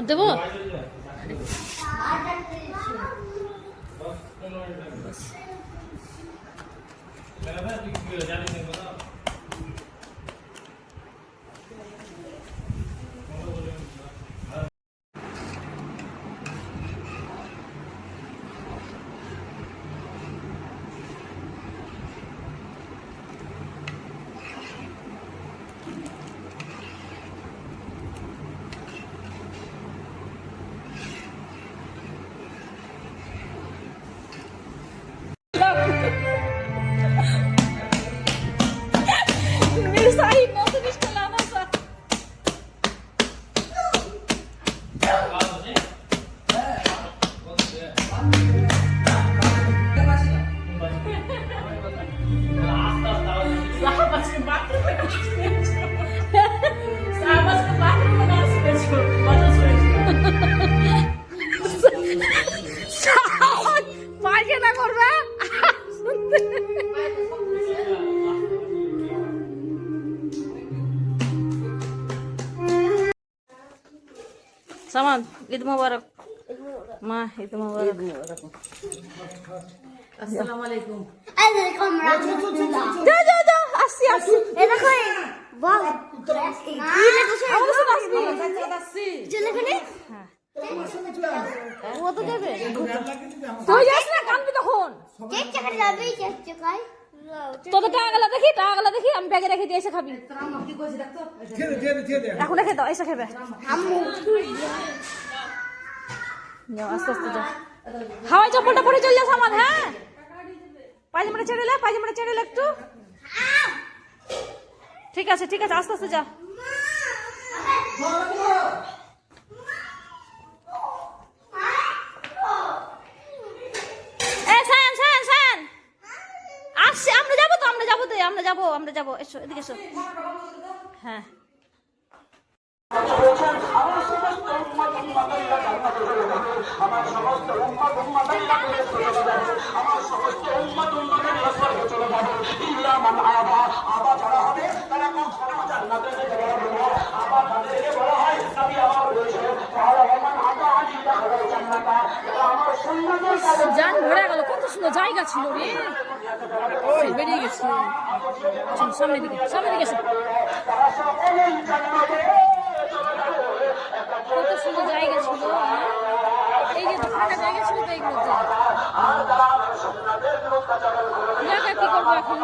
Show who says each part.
Speaker 1: দেবো পায়খানা করবে সামান ঈদ মোবারক মা ঈদ মোবারক আসসালামু আলাইকুম
Speaker 2: আলাইকুম রাহমাতুল্লাহ
Speaker 1: যা যা যা আসছি আসছি
Speaker 2: এ দেখো বল কি লেখছে
Speaker 1: আমার সাথে আসছি
Speaker 2: চলে গেলে
Speaker 1: হ্যাঁ
Speaker 2: ও তো দেবে
Speaker 1: তুই যাস না কানবি তখন
Speaker 2: চেক চেক যাবে চেক চেকাই
Speaker 1: তোদের টাকাগুলো দেখি আমি ব্যাগে রেখে দিয়ে এসে খাবি এখন রেখে দাও এসে খাবে
Speaker 2: আম্মু
Speaker 1: যাও আস্তে আস্তে যাও হাওয়াই চপ্পলটা পরে চলে যাস আমার হ্যাঁ পায়জামাটা ছেড়ে লে একটু ঠিক আছে আস্তে আস্তে যা আসছি আমরা যাবো এসো এদিকে এসো হ্যাঁ
Speaker 3: আমার সমস্ত উম্মত উম্মতের কাছে চলে যাবে আমার সমস্ত উম্মত উম্মতের কাছে চলে যাবে ইল্লা মান আবা যারা হবে তারা কখনো জান্নাতে যেতে পারবে না আবা তাদেরকে বলা হয় নবী আমার বলেছেন তাহলে মান আবা আলিদা হবে জান্নাতা এটা আমার সুন্নাতের কাছে
Speaker 1: জান ভরে গেল কত সুন্দর জায়গা ছিল রে ওই বেরিয়ে গেছে সামনে দিকে এসো
Speaker 3: তারা সকলেই জান্নাতে
Speaker 1: কত সুন্দর জায়গা ছিল এই যে ফাঁকা জায়গা ছিল তো এইগুলোতে কি করবো এখন